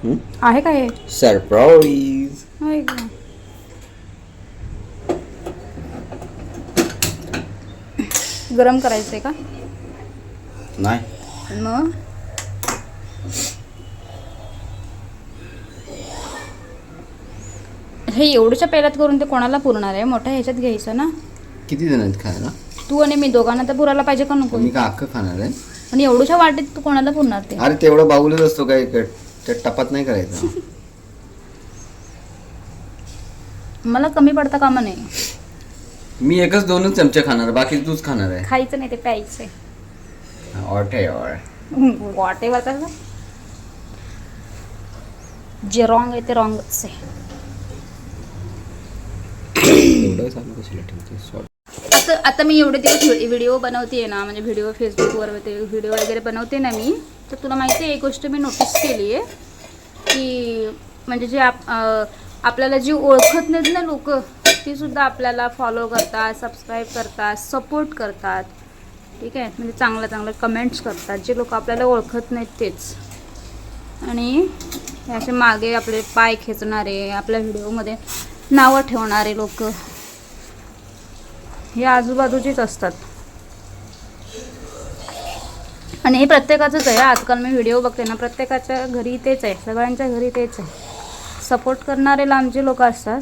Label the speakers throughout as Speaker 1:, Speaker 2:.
Speaker 1: आहे का हे
Speaker 2: सरप्राईज.
Speaker 1: होय का? गरम करायचंय का?
Speaker 2: नाही,
Speaker 1: मग हे एवढ्याच्या पेल्यात करून ते कोणाला पुरणार आहे? मोठ्या ह्याच्यात घ्यायचं ना.
Speaker 2: किती जण आहेत खायला?
Speaker 1: तू आणि मी दोघांना तर पुरायला पाहिजे का नको?
Speaker 2: मी का अख्खं खाणार आहे?
Speaker 1: आणि एवढ्याच्या वाटेत तू कोणाला पुरणार ते?
Speaker 2: अरे तेवढं बाऊलच असतो काय, त्या टपात नाही करायचं.
Speaker 1: मला कमी पडता कामा नाही.
Speaker 2: मी एकच 2च चमचे खाणार, बाकी तूच खाणार आहे.
Speaker 1: खायचं नाही, ते प्यायचंय. वॉटेवर कसं जे रॉंग आहे ते रॉंगच आहे. आता मी एवढे दिवस व्हिडिओ बनवते ना, म्हणजे व्हिडिओ फेसबुकवर व्हिडिओ वगैरे बनवते ना मी, तर तुला माहिती आहे एक गोष्ट मी नोटीस केली आहे की म्हणजे जे आपल्याला जी ओळखत नाहीत ना लोक, ती सुद्धा आपल्याला फॉलो करतात, सबस्क्राईब करतात, सपोर्ट करतात. ठीक आहे, म्हणजे चांगलं चांगलं कमेंट्स करतात जे लोक आपल्याला ओळखत नाहीत तेच. आणि असे मागे आपले पाय खेचणारे, आपल्या व्हिडिओमध्ये नावं ठेवणारे लोक हे आजूबाजूचीच असतात. आणि हे प्रत्येकाचंच आहे. आजकाल मी व्हिडिओ बघते ना, प्रत्येकाच्या घरी तेच आहे, सगळ्यांच्या घरी तेच आहे. सपोर्ट करणारे लांबचे लोक असतात.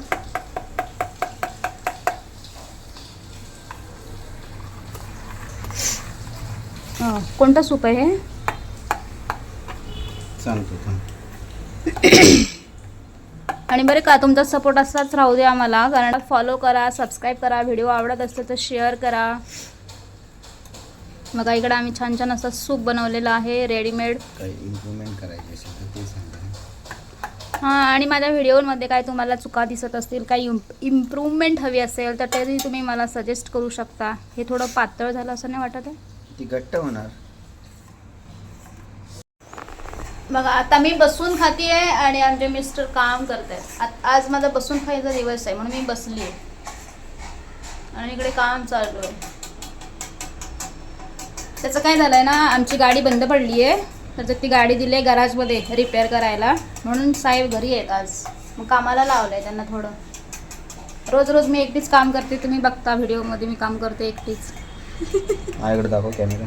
Speaker 1: कोणता सूप आहे हे?
Speaker 2: सांगतो.
Speaker 1: आणि बरे का, तुमचा सपोर्ट असाच राहू दे आम्हाला. कारण फॉलो करा, सबस्क्राईब करा, व्हिडिओ आवडत असतं तर शेअर करा. मग इकडे आम्ही छान छान असं सूप बनवलेलं आहे रेडीमेड.
Speaker 2: काही इम्प्रूव्हमेंट करायची असेल तर ते सांगा.
Speaker 1: हां, आणि माझ्या व्हिडिओमध्ये काय तुम्हाला चुका दिसत असतील, काही इम्प्रूव्हमेंट हवी असेल तर तरी तुम्ही मला सजेस्ट करू शकता. हे थोडं पातळ झालं असं नाही वाटत आहे?
Speaker 2: ती घट्ट होणार.
Speaker 1: बघा आता मी बसून खाती आहे आणि आमचे मिस्टर काम करत आहेत. आज माझा बसून खायचा दिवस आहे म्हणून मी बसली आहे आणि इकडे काम चालू आहे. त्याचं काय झालं आहे ना, आमची गाडी बंद पडली आहे, तर ती गाडी दिली आहे गराजमध्ये रिपेअर करायला. म्हणून साहेब घरी आहेत आज, मग कामाला लावलं आहे त्यांना थोडं. रोज रोज मी एकटीच काम करते, तुम्ही बघता व्हिडिओमध्ये मी काम करते एकटीच.
Speaker 2: माझ्याकडे दाखव कॅमेरा.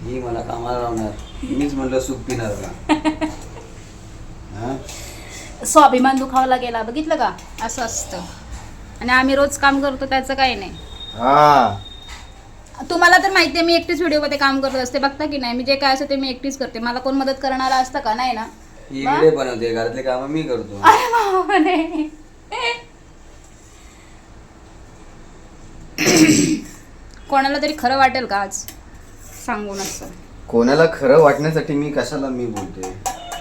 Speaker 2: ही मला कामाला लावणार, मीच म्हटलं सूप पिणार का?
Speaker 1: स्वाभिमान दुखावला गेला, बघितलं का? असं असतं. आणि आम्ही रोज काम करतो त्याचं काही नाही. तुम्हाला तर माहिती आहे मी एकटीच व्हिडिओमध्ये काम करत असते, बघता की नाही? मी जे काय असतं ते मी एकटीच करते. मला कोण मदत करणारा असतं का? नाही ना.
Speaker 2: ही व्हिडिओ बनवते, घरातले काम मी करतो.
Speaker 1: कोणाला तरी खरं वाटेल का आज सांगून असं?
Speaker 2: कोणाला खरं वाटण्यासाठी मी कशाला मी बोलते?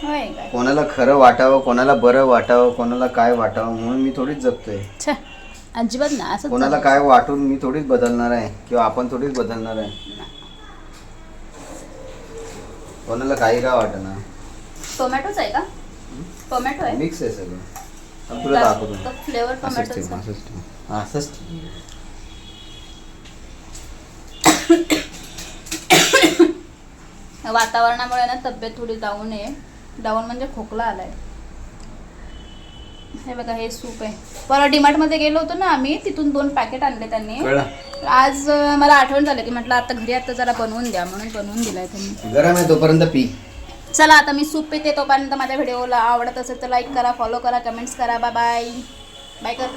Speaker 1: होय काय?
Speaker 2: कोणाला खरं वाटावं, कोणाला बरं वाटावं, कोणाला काय वाटावं म्हणून मी थोडीच जगतोय.
Speaker 1: अजिबात ना. असं
Speaker 2: कोणाला काय वाटून मी थोडीच बदलणार आहे, किंवा आपण थोडीच बदलणार आहे. कोणाला काही काय वाटणार.
Speaker 1: टोमॅटोच आहे का? टोमॅटो आहे,
Speaker 2: मिक्स आहे सगळं. तुला दाखवतो
Speaker 1: फ्लेवर टोमॅटोच.
Speaker 2: असंच
Speaker 1: वातावरणामुळे ना तब्येत थोडी डाऊन आहे. डाऊन म्हणजे खोकला आलाय. हे बघा हे सूप आहे. परवा डीमार्टमध्ये गेलो होतो ना आम्ही, तिथून 2 पॅकेट आणले त्यांनी. आज मला आठवण झाली की म्हटलं आता घरी आता जरा बनवून द्या, म्हणून बनवून दिलाय त्यांनी.
Speaker 2: गरम आहे तोपर्यंत पी.
Speaker 1: चला आता मी सूप पिते, तोपर्यंत माझ्या व्हिडिओला आवडत असेल तर लाईक करा, फॉलो करा, कमेंट्स करा. Bye bye. बाय कर.